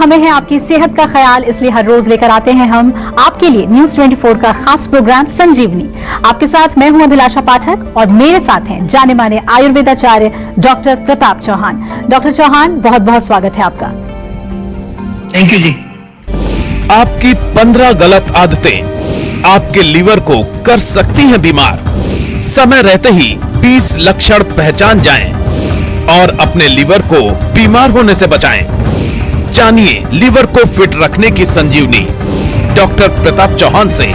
हमें है आपकी सेहत का ख्याल, इसलिए हर रोज लेकर आते हैं हम आपके लिए न्यूज 24 का खास प्रोग्राम संजीवनी। आपके साथ मैं हूं अभिलाषा पाठक और मेरे साथ हैं जाने माने आयुर्वेदाचार्य डॉक्टर प्रताप चौहान। डॉक्टर चौहान, बहुत बहुत स्वागत है आपका। थैंक यू जी। आपकी 15 गलत आदतें आपके लीवर को कर सकती हैं बीमार। समय रहते ही 20 लक्षण पहचान जाएं और अपने लीवर को बीमार होने से बचाएं। जानिए लीवर को फिट रखने की संजीवनी डॉक्टर प्रताप चौहान से।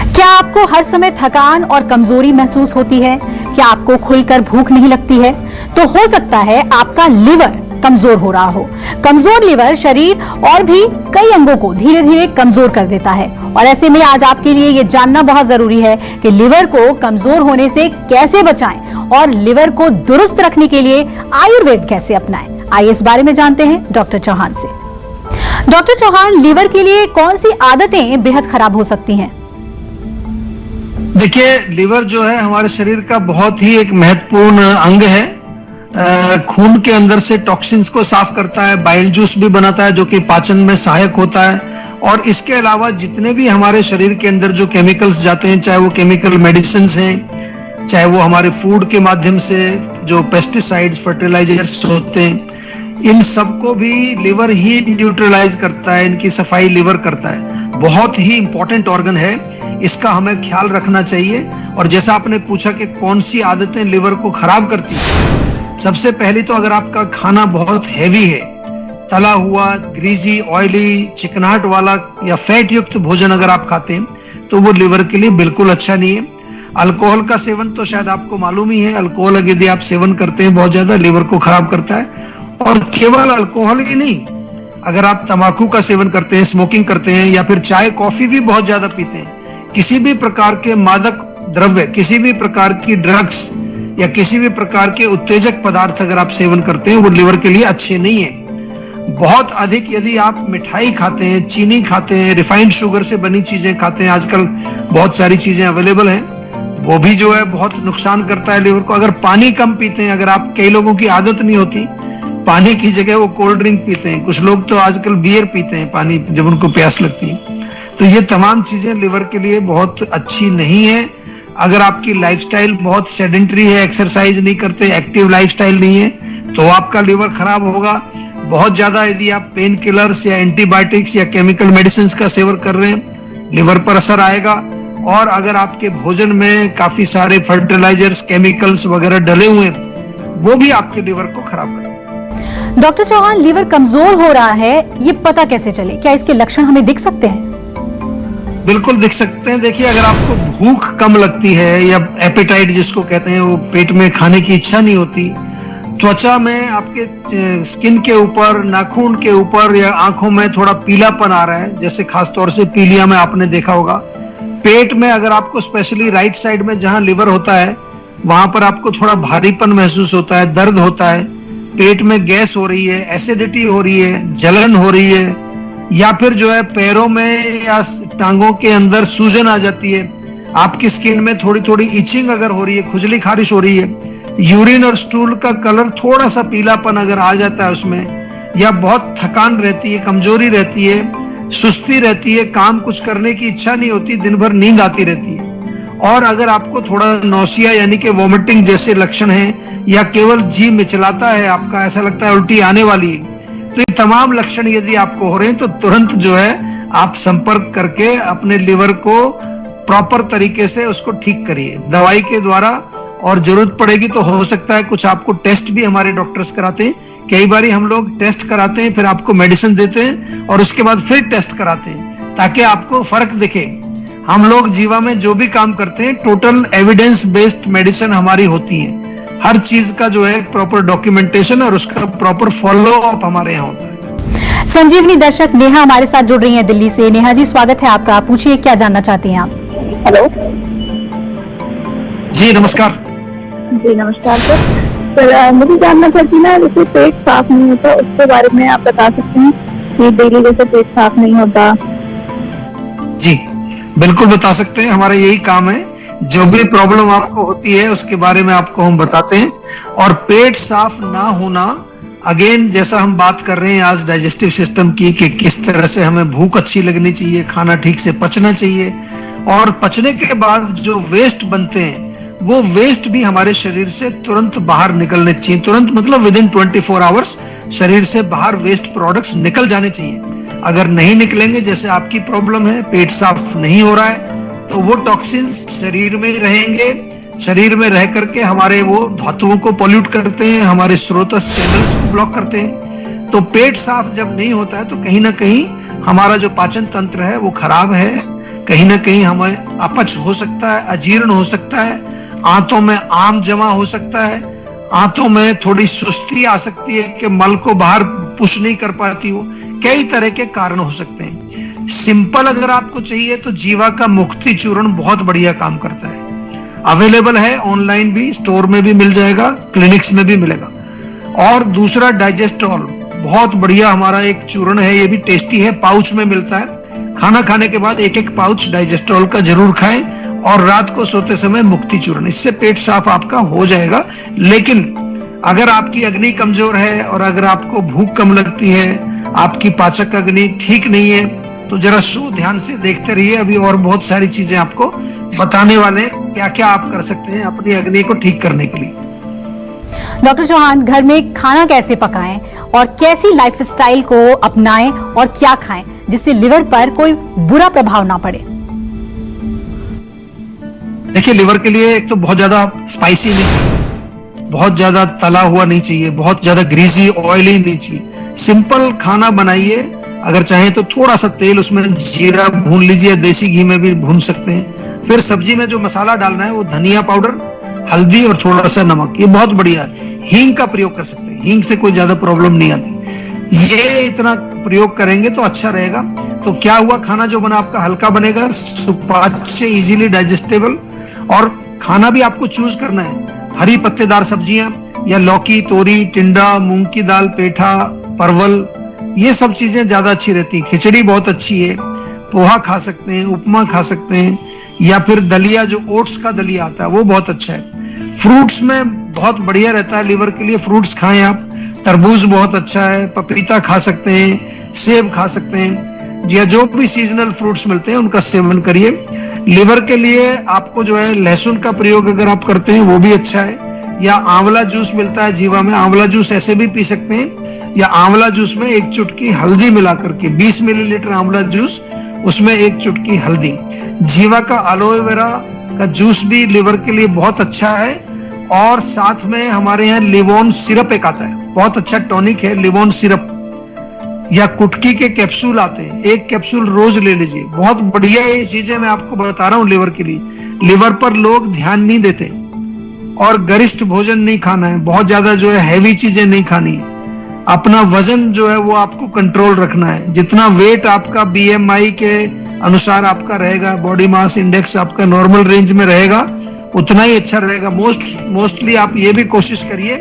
क्या आपको हर समय थकान और कमजोरी महसूस होती है? क्या आपको खुलकर भूख नहीं लगती है? तो हो सकता है आपका लीवर कमजोर हो रहा हो। कमजोर लीवर शरीर और भी कई अंगों को धीरे धीरे कमजोर कर देता है और ऐसे में आज आपके लिए ये जानना बहुत जरूरी है कि लीवर को कमजोर होने से कैसे बचाएं और लीवर को दुरुस्त रखने के लिए आयुर्वेद कैसे अपनाएं। आइए इस बारे में जानते हैं डॉक्टर चौहान से। डॉक्टर चौहान, लीवर के लिए कौन सी आदतें बेहद खराब हो सकती हैं? देखिए, लीवर जो है हमारे शरीर का बहुत ही एक महत्वपूर्ण अंग है। खून के अंदर से टॉक्सिन्स को साफ करता है, बाइल जूस भी बनाता है जो कि पाचन में सहायक होता है, और इसके अलावा जितने भी हमारे शरीर के अंदर जो केमिकल्स जाते हैं, चाहे वो केमिकल मेडिसिन हैं, चाहे वो हमारे फूड के माध्यम से जो पेस्टिसाइड्स, फर्टिलाइजर्स होते हैं, इन सबको भी लिवर ही न्यूट्रलाइज करता है। इनकी सफाई लिवर करता है। बहुत ही इंपॉर्टेंट ऑर्गन है, इसका हमें ख्याल रखना चाहिए। और जैसा आपने पूछा कि कौन सी आदतें लिवर को खराब करती है, सबसे पहली तो अगर आपका खाना बहुत हैवी है, तला हुआ, ग्रीजी, ऑयली, चिकनाहट वाला या फैट युक्त भोजन अगर आप खाते हैं तो वो लिवर के लिए बिल्कुल अच्छा नहीं है। अल्कोहल का सेवन तो शायद आपको मालूम ही है। अल्कोहल यदि आप सेवन करते हैं बहुत ज्यादा, लिवर को खराब करता है। और केवल अल्कोहल ही नहीं, अगर आप तंबाकू का सेवन करते हैं, स्मोकिंग करते हैं, या फिर चाय कॉफी भी बहुत ज्यादा पीते हैं, किसी भी प्रकार के मादक द्रव्य, किसी भी प्रकार की ड्रग्स या किसी भी प्रकार के उत्तेजक पदार्थ अगर आप सेवन करते हैं, वो लिवर के लिए अच्छे नहीं है। बहुत अधिक यदि आप मिठाई खाते हैं, चीनी खाते हैं, रिफाइंड शुगर से बनी चीजें खाते हैं, आजकल बहुत सारी चीजें अवेलेबल हैं, वो भी जो है बहुत नुकसान करता है लिवर को। अगर पानी कम पीते हैं, अगर आप, कई लोगों की आदत नहीं होती, पानी की जगह वो कोल्ड ड्रिंक पीते हैं, कुछ लोग तो आजकल बियर पीते हैं पानी जब उनको प्यास लगती है, तो ये तमाम चीजें लिवर के लिए बहुत अच्छी नहीं है। अगर आपकी लाइफस्टाइल बहुत सेडेंटरी है, एक्सरसाइज नहीं करते, एक्टिव लाइफस्टाइल नहीं है, तो आपका लिवर खराब होगा। बहुत ज्यादा यदि आप पेन किलर्स या एंटीबायोटिक्स या केमिकल मेडिसिन का सेवन कर रहे हैं, लिवर पर असर आएगा। और अगर आपके भोजन में काफी सारे फर्टिलाइजर्स, केमिकल्स वगैरह डले हुए हैं, वो भी आपके लिवर को खराब करें। डॉक्टर चौहान, लीवर कमजोर हो रहा है, ये पता कैसे चले? क्या इसके लक्षण हमें दिख सकते हैं? बिल्कुल दिख सकते हैं। देखिए, अगर आपको भूख कम लगती है या एपेटाइट जिसको कहते हैं, वो पेट में खाने की इच्छा नहीं होती, त्वचा में, आपके स्किन के ऊपर, नाखून के ऊपर या आंखों में थोड़ा पीलापन आ रहा है, जैसे खासतौर से पीलिया में आपने देखा होगा, पेट में अगर आपको स्पेशली राइट साइड में जहां लिवर होता है वहां पर आपको थोड़ा भारीपन महसूस होता है, दर्द होता है, पेट में गैस हो रही है, एसिडिटी हो रही है, जलन हो रही है, या फिर जो है पैरों में या टांगों के अंदर सूजन आ जाती है, आपकी स्किन में थोड़ी थोड़ी इचिंग अगर हो रही है, खुजली खारिश हो रही है, यूरिन और स्टूल का कलर थोड़ा सा पीलापन अगर आ जाता है उसमें, या बहुत थकान रहती है, कमजोरी रहती है, सुस्ती रहती है, काम कुछ करने की इच्छा नहीं होती, दिन भर नींद आती रहती है, और अगर आपको थोड़ा नौसिया यानी कि वॉमिटिंग जैसे लक्षण हैं, या केवल जी मिचलाता है, आपका ऐसा लगता है उल्टी आने वाली है, तो ये तमाम लक्षण यदि आपको हो रहे हैं तो तुरंत जो है आप संपर्क करके अपने लिवर को प्रॉपर तरीके से उसको ठीक करिए दवाई के द्वारा। और जरूरत पड़ेगी तो हो सकता है कुछ आपको टेस्ट भी हमारे डॉक्टर्स कराते हैं। कई बार हम लोग टेस्ट कराते हैं, फिर आपको मेडिसिन देते हैं और उसके बाद फिर टेस्ट कराते हैं ताकि आपको फर्क दिखे। हम लोग जीवा में जो भी काम करते हैं, टोटल एविडेंस बेस्ड मेडिसिन हमारी होती है। हर चीज का जो है प्रॉपर डॉक्यूमेंटेशन और उसका प्रॉपर फॉलो अप हमारे यहाँ होता है। संजीवनी दर्शक नेहा हमारे साथ जुड़ रही हैं दिल्ली से। नेहा जी, स्वागत है आपका। पूछिए, क्या जानना चाहती हैं आप? हेलो जी, नमस्कार। जी नमस्कार सर। मुझे जानना चाहती ना, जैसे पेट साफ नहीं होता, उसके बारे में आप बता सकते हैं कि डेली जैसे पेट साफ नहीं होता? जी बिल्कुल बता सकते हैं, हमारा यही काम है। जो भी प्रॉब्लम आपको होती है उसके बारे में आपको हम बताते हैं। और पेट साफ ना होना अगेन जैसा हम बात कर रहे हैं आज डाइजेस्टिव सिस्टम की कि किस तरह से हमें भूख अच्छी लगनी चाहिए, खाना ठीक से पचना चाहिए, और पचने के बाद जो वेस्ट बनते हैं वो वेस्ट भी हमारे शरीर से तुरंत बाहर निकलने चाहिए। तुरंत मतलब विद इन 24 आवर्स शरीर से बाहर वेस्ट प्रोडक्ट्स निकल जाने चाहिए। अगर नहीं निकलेंगे, जैसे आपकी प्रॉब्लम है, पेट साफ नहीं हो रहा है, तो वो टॉक्सिन्स शरीर में रहेंगे, शरीर में रह करके हमारे वो धातुओं को पॉल्यूट करते हैं, हमारे स्रोतस चैनल्स को ब्लॉक करते हैं। तो पेट साफ जब नहीं होता है तो कहीं ना कहीं हमारा जो पाचन तंत्र है वो खराब है, कहीं ना कहीं हमें अपच हो सकता है, अजीर्ण हो सकता है, आंतों में आम जमा हो सकता है, आंतों में थोड़ी सुस्ती आ सकती है कि मल को बाहर पुश नहीं कर पाती हो, कई तरह के कारण हो सकते हैं। सिंपल अगर आपको चाहिए तो जीवा का मुक्ति चूर्ण बहुत बढ़िया काम करता है, अवेलेबल है ऑनलाइन भी, स्टोर में भी मिल जाएगा, क्लिनिक्स में भी मिलेगा। और दूसरा डाइजेस्टॉल बहुत बढ़िया हमारा एक चूर्ण है, ये भी टेस्टी है, पाउच में मिलता है। खाना खाने के बाद एक एक पाउच डाइजेस्टॉल का जरूर खाएं, और रात को सोते समय मुक्ति चूर्ण, इससे पेट साफ आपका हो जाएगा। लेकिन अगर आपकी अग्नि कमजोर है और अगर आपको भूख कम लगती है, आपकी पाचक अग्नि ठीक नहीं है, तो जरा शो ध्यान से देखते रहिए। अभी और बहुत सारी चीजें आपको बताने वाले हैं, क्या क्या आप कर सकते हैं अपनी अग्नि को ठीक करने के लिए। डॉक्टर चौहान, घर में खाना कैसे पकाएं और कैसी लाइफस्टाइल को अपनाएं और क्या खाएं जिससे लिवर पर कोई बुरा प्रभाव ना पड़े? देखिए, लिवर के लिए एक तो बहुत ज्यादा स्पाइसी नहीं चाहिए, बहुत ज्यादा तला हुआ नहीं चाहिए, बहुत ज्यादा ग्रीसी ऑयली नहीं चाहिए। सिंपल खाना बनाइए, अगर चाहे तो थोड़ा सा तेल उसमें जीरा भून लीजिए, देसी घी में भी भून सकते हैं। फिर सब्जी में जो मसाला डालना है वो धनिया पाउडर, हल्दी और थोड़ा सा नमक, ये बहुत बढ़िया है। हींग का प्रयोग कर सकते हैं, हींग से कोई ज्यादा प्रॉब्लम नहीं आती। ये इतना प्रयोग करेंगे तो अच्छा रहेगा। तो क्या हुआ, खाना जो बना आपका हल्का बनेगा, सुपाच्य, इजीली डाइजेस्टेबल, और खाना भी आपको चूज करना है। हरी पत्तेदार सब्जियां या लौकी, तोरी, टिंडा, मूंग की दाल, पेठा, परवल, ये सब चीजें ज्यादा अच्छी रहती है। खिचड़ी बहुत अच्छी है, पोहा खा सकते हैं, उपमा खा सकते हैं, या फिर दलिया, जो ओट्स का दलिया आता है वो बहुत अच्छा है। फ्रूट्स में बहुत बढ़िया रहता है लिवर के लिए, फ्रूट्स खाएं आप। तरबूज बहुत अच्छा है, पपीता खा सकते हैं, सेब खा सकते हैं, या जो भी सीजनल फ्रूट्स मिलते हैं उनका सेवन करिए। लिवर के लिए आपको जो है लहसुन का प्रयोग अगर आप करते हैं वो भी अच्छा है, या आंवला जूस मिलता है जीवा में, आंवला जूस ऐसे भी पी सकते हैं, या आंवला जूस में एक चुटकी हल्दी मिला करके, 20 मिलीलीटर आंवला जूस, उसमें एक चुटकी हल्दी। जीवा का एलोवेरा का जूस भी लिवर के लिए बहुत अच्छा है। और साथ में हमारे यहाँ लिवोन सिरप एक आता है, बहुत अच्छा टॉनिक है लिवोन सिरप, या कुटकी के कैप्सूल आते हैं, एक कैप्सूल रोज ले लीजिए, बहुत बढ़िया ये चीजें मैं आपको बता रहा हूँ लिवर के लिए। लिवर पर लोग ध्यान नहीं देते, और गरिष्ठ भोजन नहीं खाना है, बहुत ज्यादा जो है हैवी चीजें नहीं खानी है। अपना वजन जो है वो आपको कंट्रोल रखना है। जितना वेट आपका BMI के अनुसार आपका रहेगा, बॉडी मास इंडेक्स आपका नॉर्मल रेंज में रहेगा, उतना ही अच्छा रहेगा। मोस्टली आप ये भी कोशिश करिए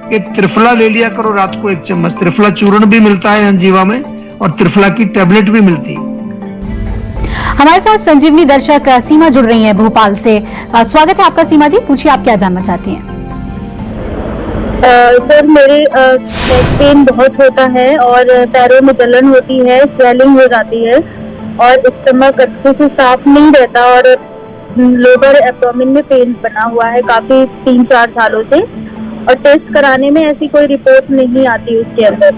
कि त्रिफला ले लिया करो रात को 1 चम्मच। त्रिफला चूर्ण भी मिलता है अंजीवा में, और त्रिफला की टेबलेट भी मिलती है। हमारे साथ संजीवनी दर्शक सीमा जुड़ रही हैं भोपाल से। स्वागत है आपका सीमा जी, पूछिए आप क्या जानना चाहती हैं? सर, मेरे बैक पेन बहुत होता है और पैरों में जलन होती है, स्वेलिंग हो जाती है, और स्टमक अच्छे से साफ नहीं रहता, और लोअर एब्डोमेन में पेन बना हुआ है काफी 3-4 सालों से। और टेस्ट कराने में ऐसी कोई रिपोर्ट नहीं आती उसके अंदर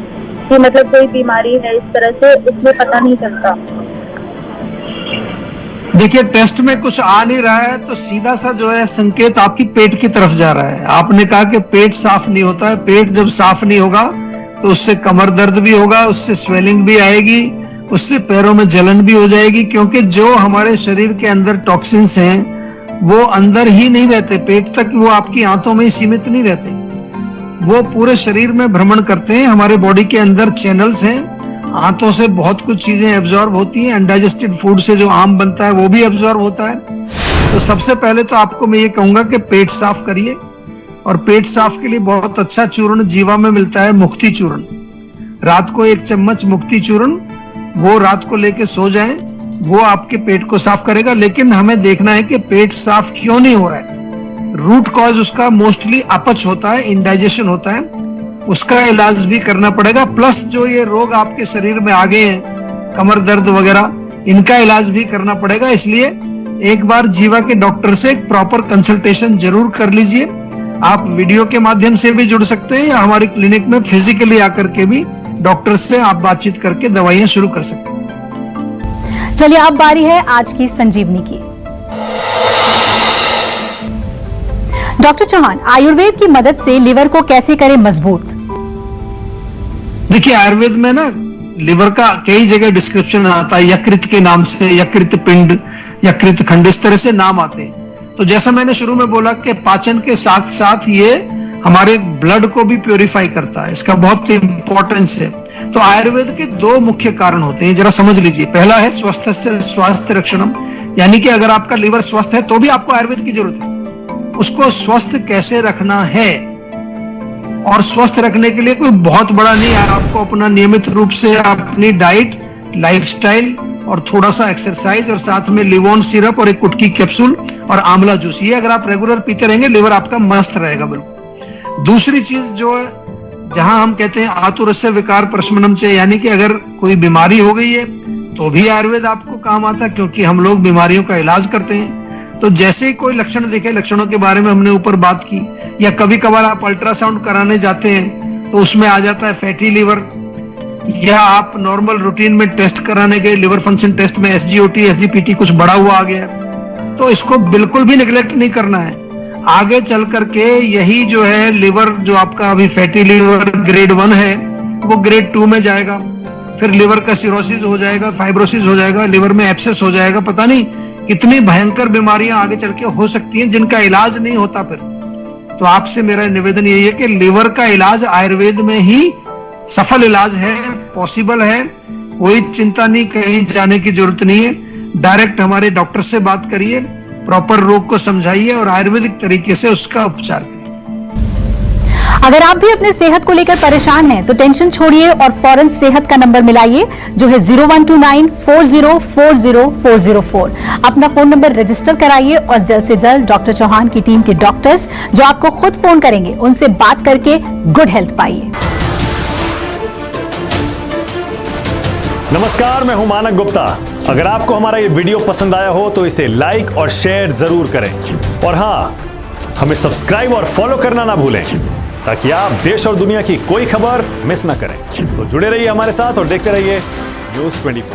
कि मतलब कोई बीमारी है, इस तरह से इसमें पता नहीं चलता। देखिए, टेस्ट में कुछ आ नहीं रहा है तो सीधा सा जो है संकेत आपकी पेट की तरफ जा रहा है। आपने कहा कि पेट साफ नहीं होता है, पेट जब साफ नहीं होगा तो उससे कमर दर्द भी होगा, उससे स्वेलिंग भी आएगी, उससे पैरों में जलन भी हो जाएगी, क्योंकि जो हमारे शरीर के अंदर टॉक्सिन्स हैं वो अंदर ही नहीं रहते, पेट तक वो आपकी आंतों में ही सीमित नहीं रहते, वो पूरे शरीर में भ्रमण करते हैं। हमारे बॉडी के अंदर चैनल्स हैं, आंतों से बहुत कुछ चीजें एब्जॉर्ब होती हैं, अनडाइजेस्टेड फूड से जो आम बनता है वो भी एब्जॉर्ब होता है। तो सबसे पहले तो आपको मैं ये कहूंगा कि पेट साफ करिए, और पेट साफ के लिए बहुत अच्छा चूर्ण जीवा में मिलता है, मुक्ति चूर्ण। रात को 1 चम्मच मुक्ति चूर्ण वो रात को लेके सो जाएं, वो आपके पेट को साफ करेगा। लेकिन हमें देखना है कि पेट साफ क्यों नहीं हो रहा है। रूट कॉज उसका मोस्टली अपच होता है, इंडाइजेशन होता है, उसका इलाज भी करना पड़ेगा, प्लस जो ये रोग आपके शरीर में आ गए हैं, कमर दर्द वगैरह, इनका इलाज भी करना पड़ेगा। इसलिए एक बार जीवा के डॉक्टर से एक प्रॉपर कंसल्टेशन जरूर कर लीजिए। आप वीडियो के माध्यम से भी जुड़ सकते हैं या हमारी क्लिनिक में फिजिकली आकर के भी डॉक्टर से आप बातचीत करके दवाइयां शुरू कर सकते हैं। चलिए अब बारी है आज की संजीवनी की। डॉक्टर चौहान, आयुर्वेद की मदद से लिवर को कैसे करें मजबूत? देखिए, आयुर्वेद में ना लिवर का कई जगह डिस्क्रिप्शन आता है, यकृत के नाम से, यकृत पिंड, यकृत खंड, इस तरह से नाम आते हैं। तो जैसा मैंने शुरू में बोला कि पाचन के साथ साथ ये हमारे ब्लड को भी प्योरीफाई करता है, इसका बहुत इंपॉर्टेंस है। तो आयुर्वेद के दो मुख्य कारण होते हैं, जरा समझ लीजिए। पहला है स्वस्थ से स्वास्थ्य रक्षणम, यानी कि अगर आपका लिवर स्वस्थ है तो भी आपको आयुर्वेद की जरूरत है। उसको स्वस्थ कैसे रखना है, और स्वस्थ रखने के लिए कोई बहुत बड़ा नहीं है, आपको अपना नियमित रूप से अपनी डाइट, लाइफस्टाइल और थोड़ा सा एक्सरसाइज और साथ में लिवोन सिरप और एक कुटकी कैप्सूल और आंवला जूस, ये अगर आप रेगुलर पीते रहेंगे लिवर आपका मस्त रहेगा बिल्कुल। दूसरी चीज जो है, जहां हम कहते हैं आतुरस्य विकार प्रशमनम चे, यानी कि अगर कोई बीमारी हो गई है तो भी आयुर्वेद आपको काम आता है, क्योंकि हम लोग बीमारियों का इलाज करते हैं। तो जैसे ही कोई लक्षण दिखे, लक्षणों के बारे में हमने ऊपर बात की, या कभी कभार आप अल्ट्रासाउंड कराने जाते हैं तो उसमें आ जाता है फैटी लीवर, या आप नॉर्मल रूटीन में टेस्ट कराने गए, लिवर फंक्शन टेस्ट में SGOT, SGPT कुछ बढ़ा हुआ आ गया, तो इसको बिल्कुल भी निगलेक्ट नहीं करना है। आगे चल करके यही जो है लिवर, जो आपका अभी फैटी लीवर ग्रेड 1 है, वो ग्रेड 2 में जाएगा, फिर लिवर का सिरोसिस हो जाएगा, फाइब्रोसिस हो जाएगा, लिवर में एब्सेस हो जाएगा, पता नहीं कितनी भयंकर बीमारियां आगे चल के हो सकती हैं जिनका इलाज नहीं होता फिर। तो आपसे मेरा निवेदन यही है कि लिवर का इलाज आयुर्वेद में ही सफल इलाज है, पॉसिबल है, कोई चिंता नहीं, कहीं जाने की जरूरत नहीं है। डायरेक्ट हमारे डॉक्टर से बात करिए, प्रॉपर रोग को समझाइए और आयुर्वेदिक तरीके से उसका उपचार करिए। अगर आप भी अपने सेहत को लेकर परेशान हैं तो टेंशन छोड़िए और फौरन सेहत का नंबर मिलाइए, जो है 0129404004। अपना फोन नंबर रजिस्टर कराइए और जल्द से जल्द डॉक्टर चौहान की टीम के डॉक्टर्स जो आपको खुद फोन करेंगे, उनसे बात करके गुड हेल्थ पाइए। नमस्कार, मैं हूं मानक गुप्ता। अगर आपको हमारा ये वीडियो पसंद आया हो तो इसे लाइक और शेयर जरूर करें, और हां, हमें सब्सक्राइब और फॉलो करना ना भूलें, ताकि आप देश और दुनिया की कोई खबर मिस ना करें। तो जुड़े रहिए हमारे साथ और देखते रहिए न्यूज़ 24।